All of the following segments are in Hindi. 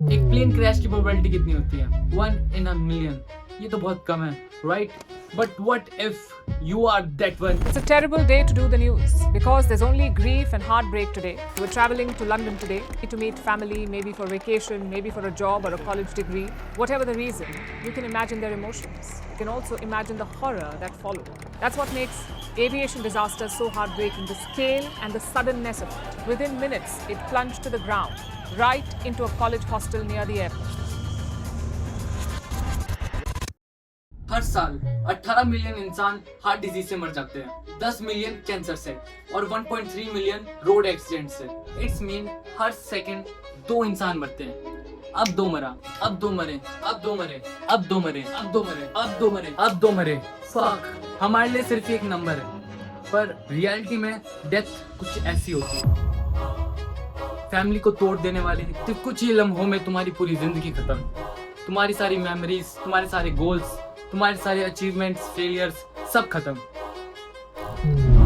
एक प्लेन क्रैश की प्रोबेबिलिटी कितनी होती है? 1 in a million. ये तो बहुत कम है, right? But what if you are that one? It's a terrible day to do the news because there's only grief and heartbreak today. You were traveling to London today to meet family, maybe for vacation, maybe for a job or a college degree. Whatever the reason, you can imagine their emotions. You can also imagine the horror that followed. That's what makes aviation disasters so heartbreaking, the scale and the suddenness of it. Within minutes, it plunged to the ground, right into a college hostel near the airport. हर साल 18 मिलियन इंसान हार्ट डिजीज से मर जाते हैं, 10 मिलियन कैंसर से और 1.3 मिलियन रोड एक्सीडेंट से। इट्स मीन हर सेकंड 2 इंसान मरते हैं। अब 2 मरा, अब 2 मरे, अब 2 मरे, अब 2 मरे, अब 2 मरे, अब 2 मरे, अब 2 मरे। फक, हमारे लिए सिर्फ एक नंबर है, पर रियलिटी में डेथ कुछ ऐसी होती है, फैमिली को तोड़ देने वाली। तो कुछ ही लम्हों में तुम्हारी पूरी जिंदगी खत्म, तुम्हारी सारी मेमोरीज, तुम्हारे सारे गोल्स, तुम्हारे सारे अचीवमेंट्स, फेलियर्स सब खत्म।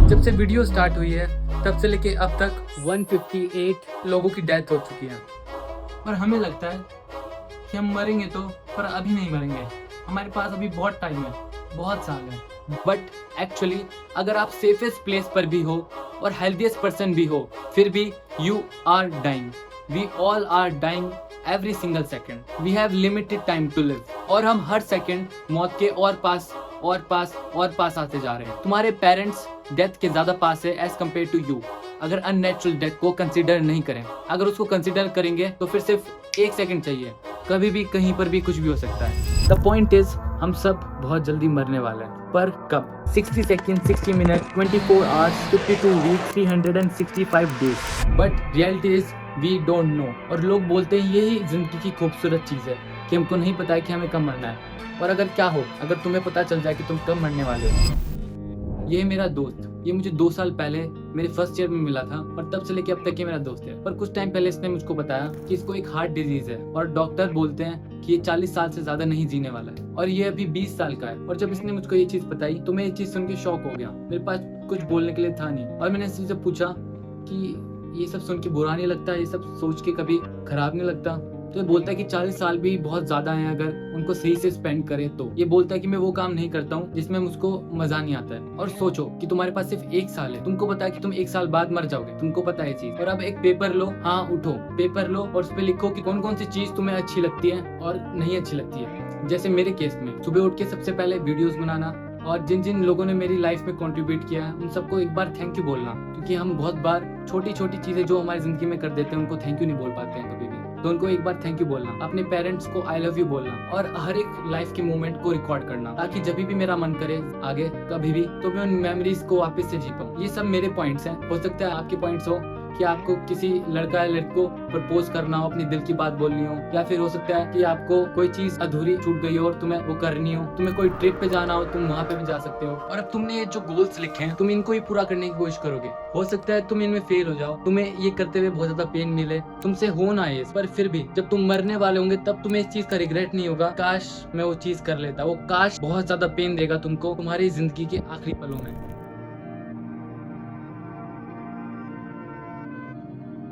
जब से वीडियो स्टार्ट हुई है तब से लेके अब तक 158 लोगों की डेथ हो चुकी है। और हमें लगता है कि हम मरेंगे तो, पर अभी नहीं मरेंगे, हमारे पास अभी बहुत टाइम है, बहुत साल है। बट एक्चुअली अगर आप सेफेस्ट प्लेस पर भी हो और हेल्थीएस्ट पर्सन भी हो, फिर भी you are dying. We all are dying every single second. We have limited time to live. और हम हर सेकंड मौत के और पास आते जा रहे हैं। तुम्हारे पेरेंट्स डेथ के ज्यादा पास है एज कम्पेयर टू यू। अगर अननेचुरल डेथ को कंसिडर नहीं करें, अगर उसको कंसिडर करेंगे तो फिर सिर्फ 1 सेकंड चाहिए, कभी भी कहीं पर भी कुछ भी हो सकता है। द पॉइंट इज हम सब बहुत जल्दी मरने वाले हैं, पर कब? 60 second, 60 minute, 24 hours, 52 week, 365 days. But reality is we don't know. और लोग बोलते हैं यही जिंदगी की खूबसूरत चीज़ है कि हमको नहीं पता है कि हमें कब मरना है। और अगर क्या हो, अगर तुम्हें पता चल जाए कि तुम कब मरने वाले हो। ये मेरा दोस्त, ये मुझे 2 साल पहले मेरे फर्स्ट ईयर में मिला था और तब से लेके अब तक ये मेरा दोस्त है। पर कुछ टाइम पहले इसने मुझको बताया कि इसको एक हार्ट डिजीज है और डॉक्टर बोलते हैं कि ये 40 साल से ज्यादा नहीं जीने वाला है, और ये अभी 20 साल का है। और जब इसने मुझको ये चीज बताई तो मैं ये चीज सुन के शॉक हो गया। मेरे पास कुछ बोलने के लिए था नहीं, और मैंने इससे पूछा कि ये सब सुन के बुरा नहीं लगता, ये सब सोच के कभी खराब नहीं लगता? तो ये बोलता है कि 40 साल भी बहुत ज्यादा है अगर उनको सही से स्पेंड करें तो। ये बोलता है कि मैं वो काम नहीं करता हूँ जिसमें मुझको मजा नहीं आता है। और सोचो कि तुम्हारे पास सिर्फ 1 साल है, तुमको पता है कि तुम 1 साल बाद मर जाओगे, तुमको पता है ये चीज। और अब एक पेपर लो, हाँ उठो, पेपर लो और उस पे लिखो कि कौन कौन सी चीज तुम्हें अच्छी लगती है और नहीं अच्छी लगती है। जैसे मेरे केस में सुबह उठ के सबसे पहले वीडियोस बनाना, और जिन जिन लोगों ने मेरी लाइफ में कंट्रीब्यूट किया है उन सबको एक बार थैंक यू बोलना, क्योंकि हम बहुत बार छोटी छोटी चीजें जो हमारी जिंदगी में कर देते हैं उनको थैंक यू नहीं बोल पाते हैं कभी भी। तो उनको एक बार थैंक यू बोलना, अपने पेरेंट्स को आई लव यू बोलना, और हर एक लाइफ के मोमेंट को रिकॉर्ड करना, ताकि जब भी मेरा मन करे आगे कभी भी तो मैं उन मेमोरीज को वापस से जी पाऊँ। ये सब मेरे पॉइंट्स हैं। हो सकता है आपके पॉइंट्स हो कि आपको किसी लड़का या लड़की को प्रपोज करना हो, अपनी दिल की बात बोलनी हो, या फिर हो सकता है कि आपको कोई चीज अधूरी छूट गई हो और तुम्हें वो करनी हो, तुम्हें कोई ट्रिप पे जाना हो, तुम वहाँ पे भी जा सकते हो। और अब तुमने ये जो गोल्स लिखे हैं तुम इनको ही पूरा करने की कोशिश करोगे। हो सकता है तुम इनमें फेल हो जाओ, तुम्हें ये करते हुए बहुत ज्यादा पेन मिले, तुमसे हो ना ये, पर फिर भी जब तुम मरने वाले होंगे तब तुम्हें इस चीज का रिग्रेट नहीं होगा, काश मैं वो चीज कर लेता। वो काश बहुत ज्यादा पेन देगा तुमको तुम्हारी जिंदगी के आखिरी पलों में।